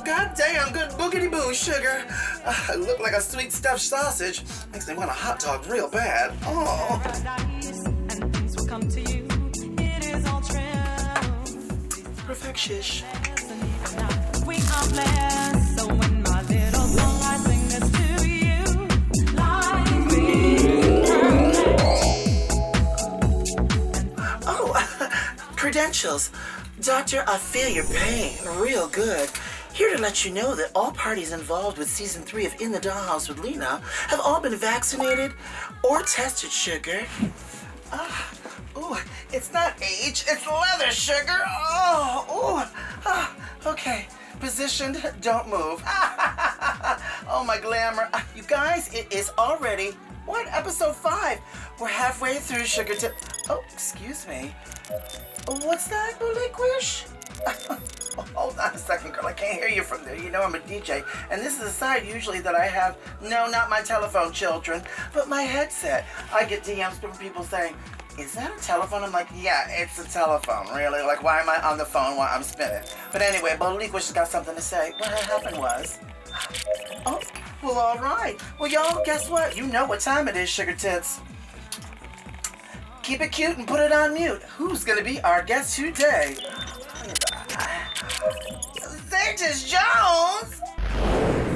goddamn good boogity boo, sugar. I look like a sweet stuffed sausage. Makes me want a hot dog real bad. Oh. Perfectious. We are blessed, so when my little song I sing this to you, like me, perfect. Oh, credentials. Doctor, I feel your pain real good. Here to let you know that all parties involved with season 3 of In the Dollhouse with Lina have all been vaccinated or tested, sugar. Oh, it's not age, it's leather, sugar. Okay. Positioned, don't move. Oh, my glamour. You guys, it is already, episode 5. We're halfway through, sugar tip. Oh, excuse me. What's that, Relinquish? Hold on a second, girl. I can't hear you from there. You know I'm a DJ. And this is a side usually that I have, no, not my telephone, children, but my headset. I get DMs from people saying, is that a telephone? I'm like, yeah, it's a telephone, really. Like, why am I on the phone while I'm spinning? But anyway, Relinquish has got something to say. What happened was, oh, well, all right. Well, y'all, guess what? You know what time it is, sugar tits. Keep it cute and put it on mute. Who's gonna be our guest today? Zeta Jones!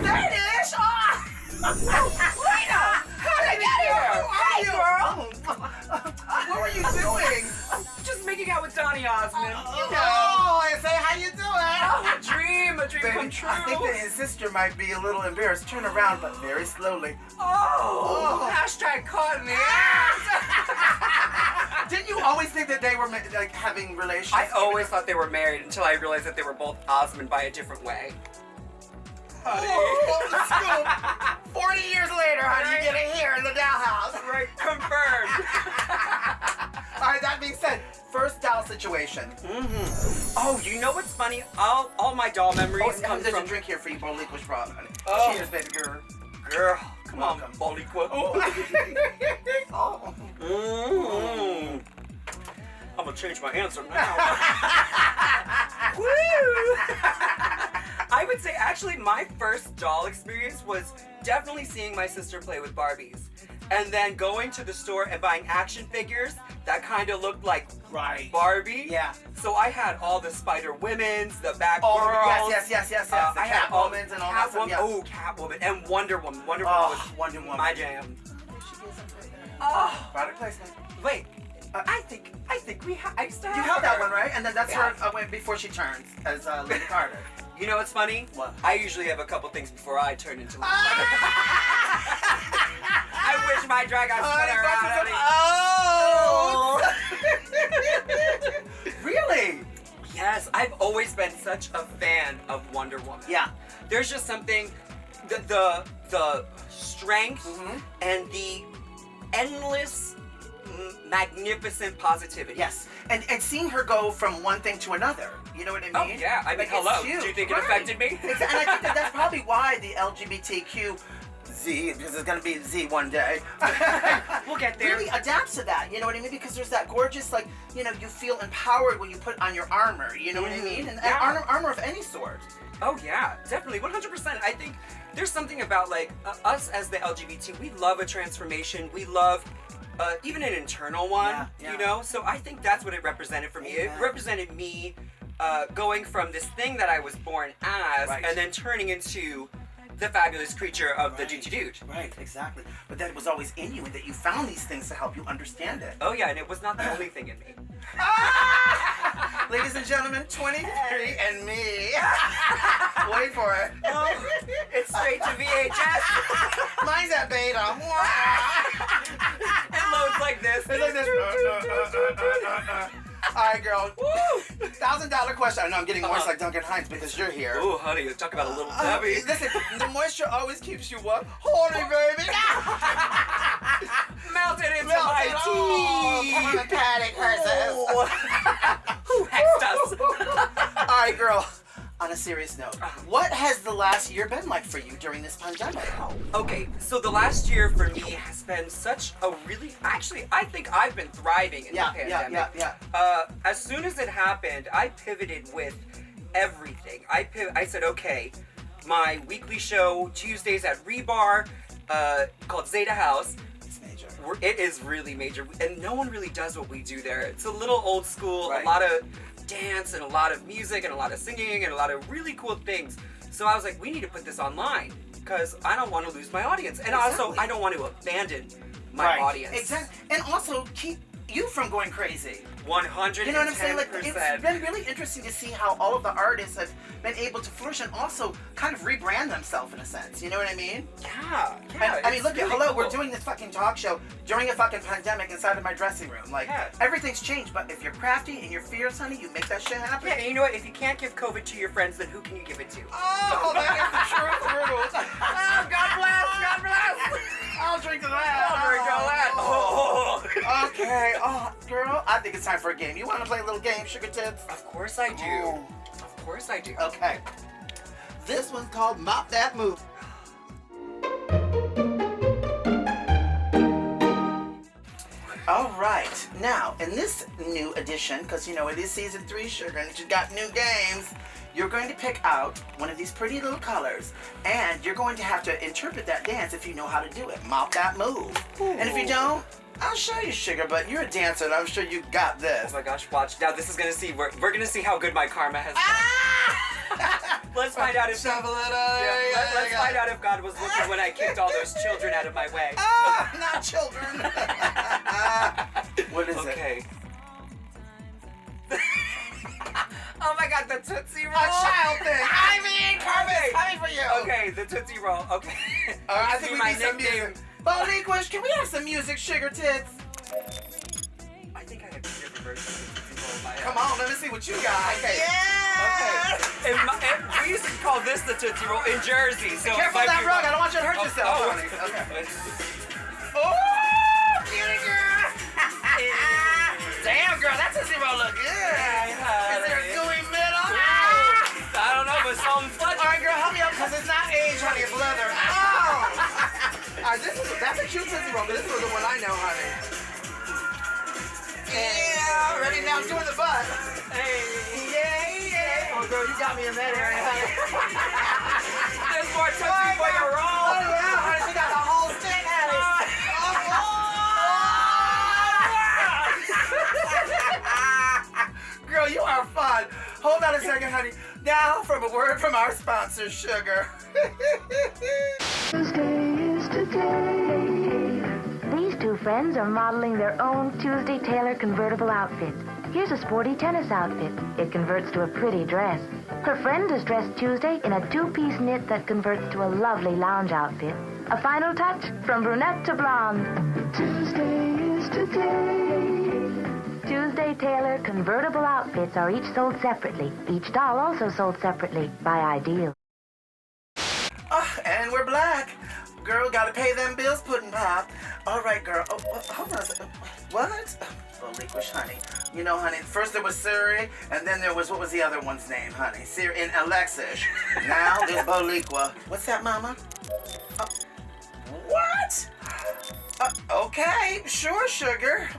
Zeta! Oh! Lina! How did I get here? Hey, girl! What were you doing? Just making out with Donny Osmond. You know. Oh, I say, how you doing? Oh, a dream come true. I think that his sister might be a little embarrassed. Turn around, but very slowly. Oh. Hashtag caught me. Didn't you always think that they were like having relations? I always thought they were married until I realized that they were both Osmond by a different way. Honey. 40 years later, honey, you get it here in the Dollhouse. Right, confirmed. All right, that being said, first doll situation. Oh, you know what's funny? All my doll memories come there's from... a drink here for you, Relinquish brought, honey. Oh. Cheers, baby girl. Girl, come on, Welcome. Bollywood. Oh. I'm gonna change my answer now. Woo! I would say actually my first doll experience was definitely seeing my sister play with Barbies. And then going to the store and buying action figures that kind of looked like Barbie. Yeah. So I had all the Spider Women's, the Batgirls. Oh, yes. The I had all Catwoman's and all that stuff. Catwoman. Oh, Catwoman and Wonder Woman. Wonder Woman was my jam. Oh, Product placement. wait. I think we I used to have You have that her. one, right? And then that's Yeah. her when before she turns as Lady Carter. You know what's funny? What? I usually have a couple things before I turn into Lady Carter. I wish my drag out spun around. Oh! Really? Yes, I've always been such a fan of Wonder Woman. Yeah. There's just something, the strength and the endless, magnificent positivity. Yes. And seeing her go from one thing to another. You know what I mean? Oh yeah. I mean, Like, hello. it's Do huge. you think it Right. affected me? And I think that's probably why the LGBTQ Z, because it's going to be Z one day. We'll get there. Really adapts to that, you know what I mean? Because there's that gorgeous, like, you know, you feel empowered when you put on your armor, you know what I mean? And Yeah. armor of any sort. Oh yeah, definitely, 100%. I think there's something about like us as the LGBT, we love a transformation. We love even an internal one, Yeah. you know? So I think that's what it represented for me. Amen. It represented me going from this thing that I was born as and then turning into the fabulous creature of the dude. Right, exactly. But that it was always in you and that you found these things to help you understand it. Oh yeah, and it was not the only thing in me. Ladies and gentlemen, 23 and me. Wait for it. It's straight to VHS. Mine's at beta. It loads like this. It's like this. All right, girl. $1,000 question. I know I'm getting moist like Duncan Hines because you're here. Ooh, honey, talk about a little Debbie. Listen, the moisture always keeps you what? Horny, baby. Melted into my teeth. Peppermint patty curses. Who hexed us? All right, girl. On a serious note, what has the last year been like for you during this pandemic? Okay, so the last year for me has been such a really, actually, I think I've been thriving in the pandemic. Yeah. As soon as it happened, I pivoted with everything. I said, okay, my weekly show Tuesdays at Rebar, called Zeta House. It's major. It is really major, and no one really does what we do there. It's a little old school, Right. a lot of dance and a lot of music and a lot of singing and a lot of really cool things. So I was like, we need to put this online because I don't want to lose my audience, and also Exactly. I don't want to abandon my audience. Exactly. And also keep you from going crazy. 110%. You know what I'm saying? Like, it's been really interesting to see how all of the artists have been able to flourish and also kind of rebrand themselves in a sense. You know what I mean? Yeah. I mean, it's look, really hello, cool. we're doing this fucking talk show during a fucking pandemic inside of my dressing room. Like, Yeah. everything's changed, but if you're crafty and you're fierce, honey, you make that shit happen. Yeah, and you know what? If you can't give COVID to your friends, then who can you give it to? Oh, that is the truth, Rules. Oh, God bless! God bless! I'll drink to that. I'll drink to that. Oh. Okay. Oh, girl, I think it's time for a game. You want to play a little game, Sugar Tits? Of course I do. Oh. Of course I do. Okay. This one's called Mop That Move. All right. Now, in this new edition, because you know it is season 3, Sugar, and you got new games, you're going to pick out one of these pretty little colors, and you're going to have to interpret that dance if you know how to do it. Mop that move. And if you don't, I'll show you, Sugar, but you're a dancer, and I'm sure you got Oh this. my gosh, watch. Now this is gonna see, we're gonna see how good my karma has been. Let's find out if Shovel it let's find out if God was looking when I kicked all those children out of my way. Ah, not children. What is it? Okay. Oh my God, the Tootsie Roll. A child thing. I mean, karma is coming for you. Okay, the Tootsie Roll. Okay. I think we My need some nickname. music. Mary-kweens, can we have some music, Sugar Tits? I think I have 2 different versions of the Tootsie Roll in my head. Come on, let me see what you got. Okay. Okay. We used to call this the Tootsie Roll in Jersey. So Careful it might that be rug. I wrong. don't want you to hurt yourself. Oh, honey. Okay. oh. Oh, kitty girl. Damn, girl, that Tootsie Roll look good. Is there a gooey middle? I don't know, but something All fudgy. right, girl, help me out because it's not age, honey. It's leather. Oh. All right, that's a cute Tootsie Roll, but this is the one I know, honey. Yeah, ready now? I'm doing the butt. Hey. Yeah. Oh, girl, you got me in that area, honey. There's more Tootsie for your roll. Oh, yeah, honey, she got the whole stick, honey. Girl, you are fun. Hold on a second, honey. Now, from a word from our sponsor, Sugar. Tuesday is today. These two friends are modeling their own Tuesday Taylor convertible outfit. Here's a sporty tennis outfit. It converts to a pretty dress. Her friend is dressed Tuesday in a 2-piece knit that converts to a lovely lounge outfit. A final touch from brunette to blonde. Tuesday is today. Tuesday Taylor convertible outfits are each sold separately. Each doll also sold separately by Ideal. Oh, and we're black. Girl, gotta pay them bills, Puddin' Pop. All right, girl. Oh, hold on a second. What? Licorice, honey. You know, honey, first there was Siri, and then there was, what was the other one's name, honey? Siri and Alexis. Now there's Boliqua. What's that, Mama? What? Okay, sure, Sugar.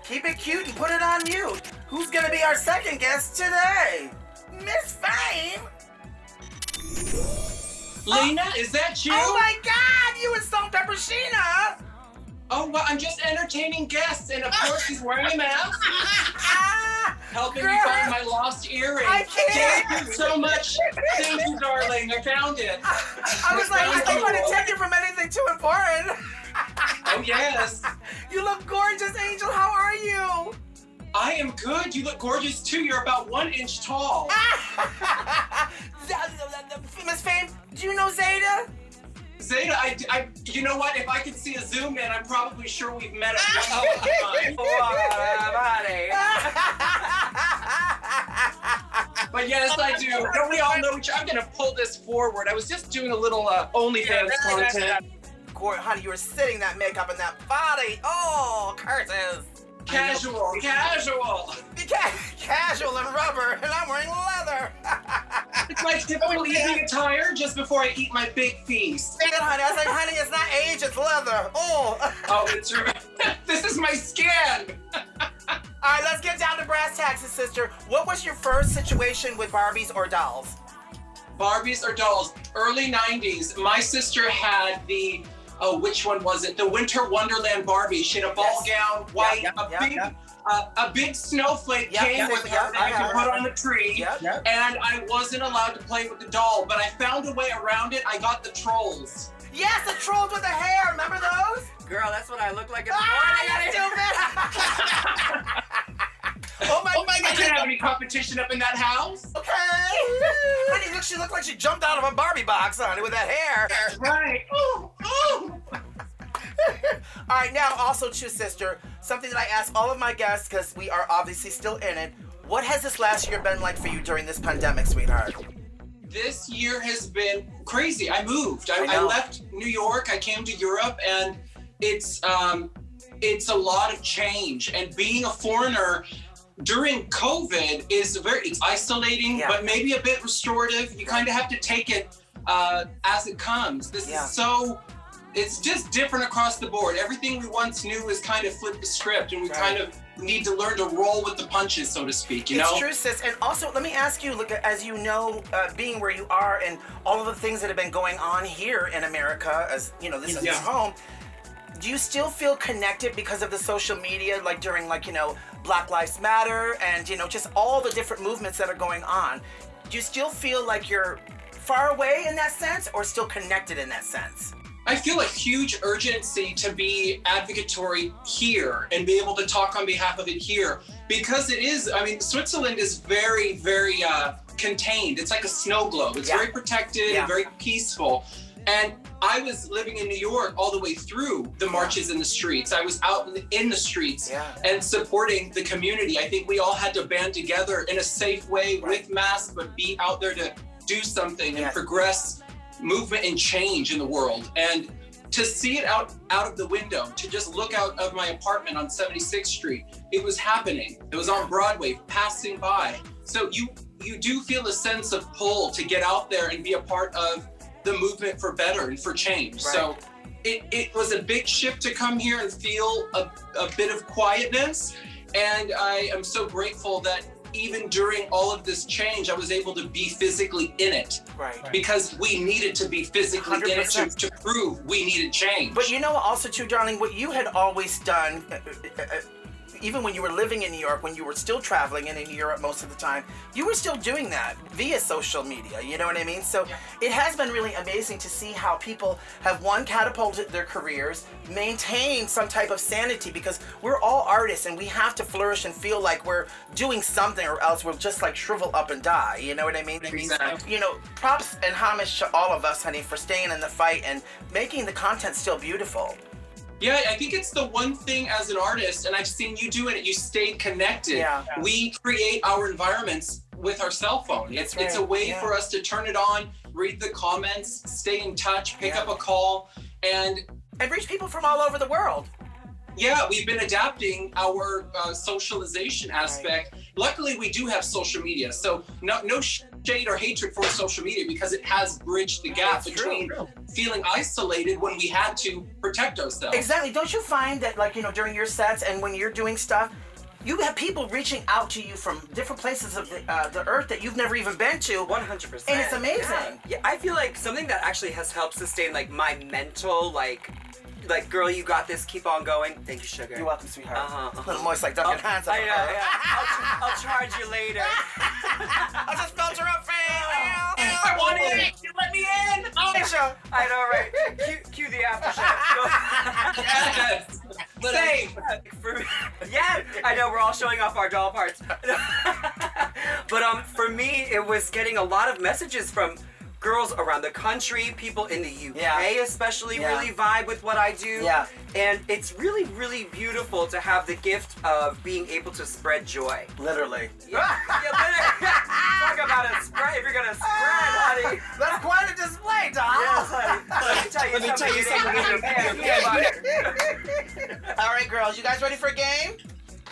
Keep it cute and put it on mute. Who's gonna be our second guest today? Miss Fame. Lina, is that you? Oh my God, you and Salt Pepper Sheena. Oh, well, I'm just entertaining guests, and of course he's wearing a mask, helping me Girl. find my lost earring. I can't. Thank you so much. Thank you, darling. I found it. I was like, I Thank don't you. want to take you from anything too important. Oh, yes. You look gorgeous, Angel. How are you? I am good. You look gorgeous, too. You're about 1 inch tall. Miss Fame, do you know Zeta? Zeta, you know what? If I could see a zoom in, I'm probably sure we've met at one time. But yes, I do. Don't we all know each other? I'm going to pull this forward. I was just doing a little OnlyFans content. Honey, you were sitting that makeup and that body. Oh, curses. Casual. Casual and rubber, and I'm wearing leather. It's my typical evening attire just before I eat my big feast. Dang it, honey. I was like, honey, it's not age, it's leather. Oh. Oh, it's true. This is my skin. All right, let's get down to brass tacks, sister. What was your first situation with Barbies or dolls? Barbies or dolls? Early 90s. My sister had the, which one was it? The Winter Wonderland Barbie. She had a ball gown, white, a big snowflake came with her that you could put on the tree. And I wasn't allowed to play with the doll, but I found a way around it. I got the trolls. Yes, the trolls with the hair. Remember those? Girl, that's what I look like in the morning. Oh my God! I didn't have any competition up in that house. Okay. Honey, she looked like she jumped out of a Barbie box, honey, with that hair. Right. Ooh. All right, now also too, sister, something that I ask all of my guests because we are obviously still in it. What has this last year been like for you during this pandemic, sweetheart? This year has been crazy. I moved. I left New York. I came to Europe, and it's a lot of change. And being a foreigner during COVID is it's isolating, but maybe a bit restorative. You kind of have to take it as it comes. This is it's just different across the board. Everything we once knew is kind of flipped the script, and we kind of need to learn to roll with the punches, so to speak, you know? It's true, sis. And also, let me ask you, look, as you know, being where you are and all of the things that have been going on here in America, as, you know, this is your home, do you still feel connected because of the social media, like during, like, you know, Black Lives Matter and, you know, just all the different movements that are going on? Do you still feel like you're far away in that sense or still connected in that sense? I feel a huge urgency to be advocatory here and be able to talk on behalf of it here, because it is, I mean, Switzerland is very, very contained. It's like a snow globe. It's very protected and very peaceful. And I was living in New York all the way through the marches in the streets. I was out in the streets and supporting the community. I think we all had to band together in a safe way with masks, but be out there to do something and progress movement and change in the world. And to see it out of the window, to just look out of my apartment on 76th Street, it was happening. It was on Broadway, passing by. So you do feel a sense of pull to get out there and be a part of the movement for better and for change. So it was a big shift to come here and feel a bit of quietness. And I am so grateful that even during all of this change, I was able to be physically in it. Because we needed to be physically 100%. In it to prove we needed change. But you know also too, darling, what you had always done, even when you were living in New York, when you were still traveling and in Europe most of the time, you were still doing that via social media, you know what I mean? So it has been really amazing to see how people have, one, catapulted their careers, maintained some type of sanity, because we're all artists and we have to flourish and feel like we're doing something, or else we'll just like shrivel up and die, you know what I mean? Exactly. You know, props and homage to all of us, honey, for staying in the fight and making the content still beautiful. Yeah, I think it's the one thing as an artist, and I've seen you doing it, you stayed connected. We create our environments with our cell phone. It's a way for us to turn it on, read the comments, stay in touch, pick up a call, and reach people from all over the world. Yeah, we've been adapting our socialization aspect. Luckily, we do have social media, so no shade or hatred for social media, because it has bridged the gap between feeling isolated when we had to protect ourselves. Exactly. Don't you find that, like, you know, during your sets and when you're doing stuff, you have people reaching out to you from different places of the earth that you've never even been to. 100%. And it's amazing. Yeah, I feel like something that actually has helped sustain, like, my mental, like, girl, you got this, keep on going. Thank you, sugar. You're welcome, sweetheart. A little moist, like Duncan Hands. I know, yeah. I'll charge you later. I'll just filter up for you. I want it. You let me in. Oh, I know, right? Cue the aftershock. Yes. Same. Yeah, I know, we're all showing off our doll parts. But for me, it was getting a lot of messages from girls around the country, people in the UK especially really vibe with what I do. And it's really, really beautiful to have the gift of being able to spread joy. Literally. Literally. Talk about a spread, if you're gonna spread, honey. That's quite a display, doll. Yes, honey. Let me tell you something. All right, girls, you guys ready for a game?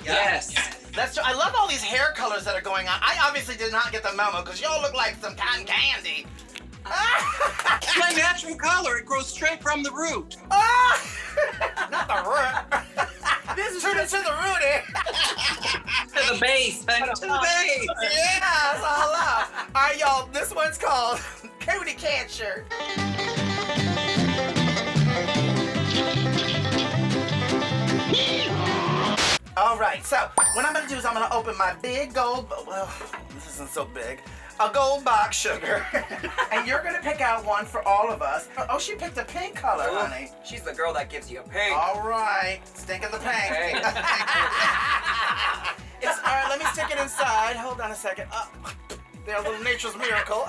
Yes. I love all these hair colors that are going on. I obviously did not get the memo because y'all look like some cotton candy. It's my natural color. It grows straight from the root. Not the root. This is turn it to the root. the base, honey, to the base. Yeah, it's all out. All right, y'all, this one's called Cootie Can Shirt. All right, so what I'm gonna do is I'm gonna open my big gold, well, this isn't so big, a gold box sugar, and you're gonna pick out one for all of us. Oh, she picked a pink color, Ooh, honey. she's the girl that gives you a pink. All right, stick in the pink. Hey. It's, all right, let me stick it inside. Hold on a second. They're a little nature's miracle.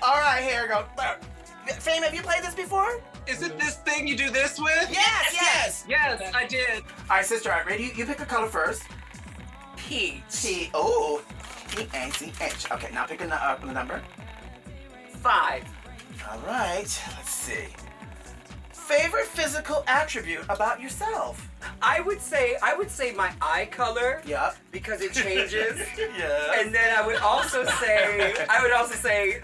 All right, here we go. Fame, have you played this before? Is it this thing you do this with? Yes. Yes, I did. All right, sister, all right, ready? You pick a color first. Peach. T, oh, P-A-C-H. Okay, now pick a number. 5. All right, let's see. Favorite physical attribute about yourself? I would say my eye color. Yep. Because it changes. Yeah. And then I would also say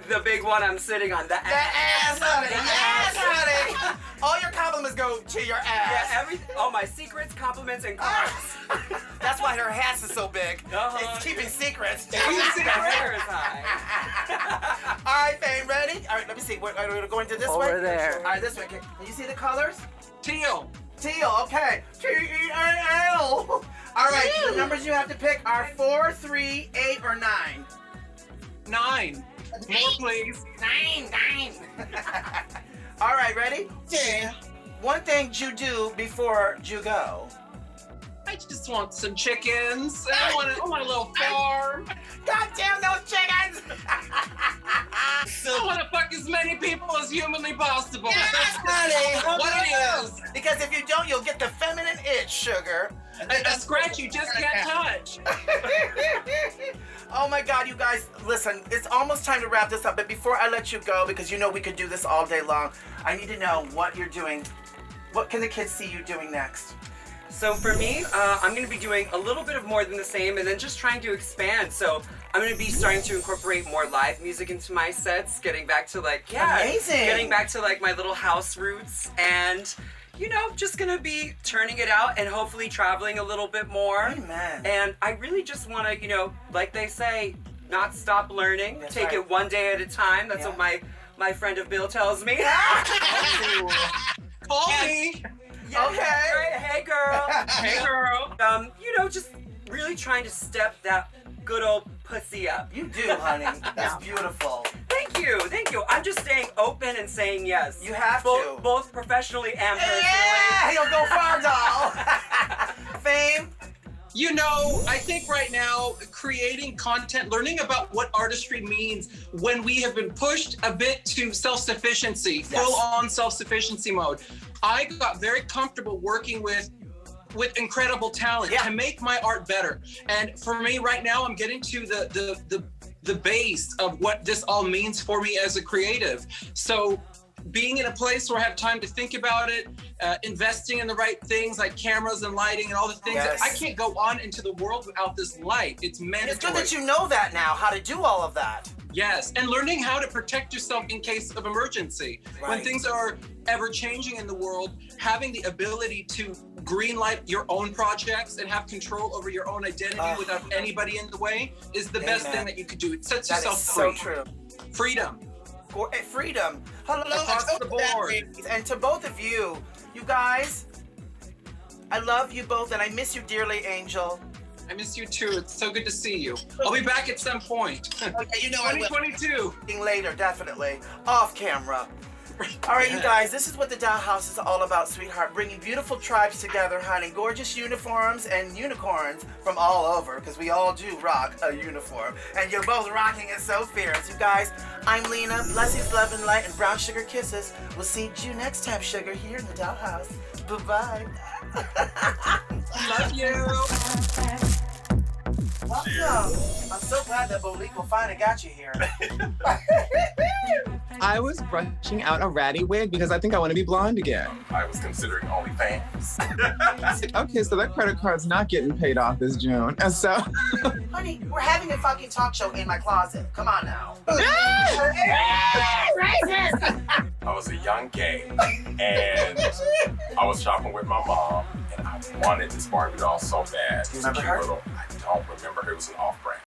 the big one I'm sitting on, the The ass. ass, honey. Yes, honey. All your compliments go to your ass. Yeah, all my secrets, compliments, and cards. That's why her ass is so big. Uh-huh. It's keeping secrets. The hair is high. All right, Fame, ready? All right, let me see. We're going to this way? Over there. All right, this way. Can you see the colors? Teal. Teal, okay. T-E-A-L. All right, the numbers you have to pick are 4, 3, 8, or 9. 9. More, please. 9. All right, ready? Yeah. One thing you do before you go. I just want some chickens. I want a little farm. God damn those chickens! I want to fuck as many people as humanly possible. Yes, That's honey. what it is. Because if you don't, you'll get the feminine itch, sugar. A scratch you just can't touch. Oh my God, you guys, listen, it's almost time to wrap this up, but before I let you go, because you know we could do this all day long, I need to know what you're doing. What can the kids see you doing next? So for me, I'm going to be doing a little bit of more than the same and then just trying to expand. So I'm going to be starting to incorporate more live music into my sets, getting back to getting back to like my little house roots and, you know, just going to be turning it out and hopefully traveling a little bit more. Amen. And I really just want to, you know, like they say, not stop learning, That's take right. it one day at a time. That's Yeah. what my friend of Bill tells me. Call me. Yeah, Okay. Hey girl. Hey, girl. You know, just really trying to step that good old pussy up. You do, honey. That's beautiful. Thank you. I'm just staying open and saying yes. You have to. Both professionally and personally. Yeah, he'll go far, doll. Fame. You know, I think right now, creating content, learning about what artistry means when we have been pushed a bit to self-sufficiency, full-on self-sufficiency mode. I got very comfortable working with incredible talent to make my art better. And for me right now, I'm getting to the base of what this all means for me as a creative. So being in a place where I have time to think about it, investing in the right things like cameras and lighting and all the things that I can't go on into the world without this light. It's mandatory. It's good that you know that now, how to do all of that. Yes, and learning how to protect yourself in case of emergency. Right. When things are ever changing in the world, having the ability to greenlight your own projects and have control over your own identity without anybody in the way is the best thing that you could do. It sets That yourself is free. so true. Freedom. Freedom. Hello, Across the board. And to both of you, you guys, I love you both and I miss you dearly, Angel. I miss you too. It's so good to see you. I'll be back at some point. Okay, you know I will. 2022. Later, definitely. Off camera. All right, you guys, this is what the Dollhouse is all about, sweetheart. Bringing beautiful tribes together, honey. Gorgeous uniforms and unicorns from all over, because we all do rock a uniform. And you're both rocking it so fierce. You guys, I'm Lina. Blessings, love, and light, and brown sugar kisses. We'll see you next time, sugar, here in the Dollhouse. Bye-bye. Love you. Welcome. I'm so glad that Bolico finally got you here. I was brushing out a ratty wig because I think I want to be blonde again. I was considering OnlyFans. Okay, so that credit card's not getting paid off this June. And so Honey, we're having a fucking talk show in my closet. Come on now. I was a young gay, and I was shopping with my mom, and I wanted this Barbie doll so bad. You remember her? I don't remember her. It was an off-brand.